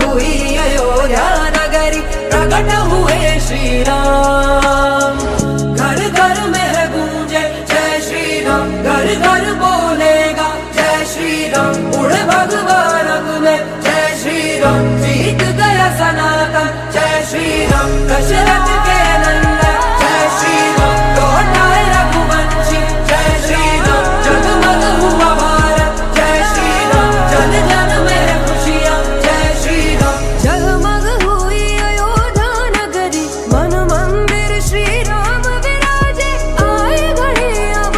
हुई अयोध्या नगरी, प्रकट हुए श्री राम। घर घर में है गूंजे जय श्री राम, घर घर बोलेगा जय श्री राम। उड़ भगवा रंग में जय श्री राम, जीत गया सनातन जय श्री राम। दशरथ के नंदन जय श्री राम, लौटाए रघुवंशी जय श्री राम। जगमग हुआ भारत जय श्री राम, जन जन में खुशियाँ जय श्री राम। जगमग हुई अयोध्या नगरी, मन मंदिर श्री राम विराजे। आए घड़ी अब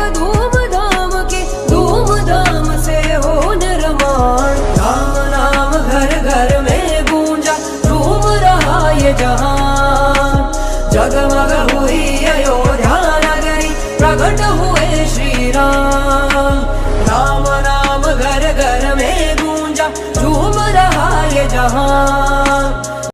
धूमधाम से हो निर्माण। राम नाम घर घर में गूंजा, झूम रहा ये जहान। जगमग हुई अयोध्या नगरी, प्रकट हुए श्री राम।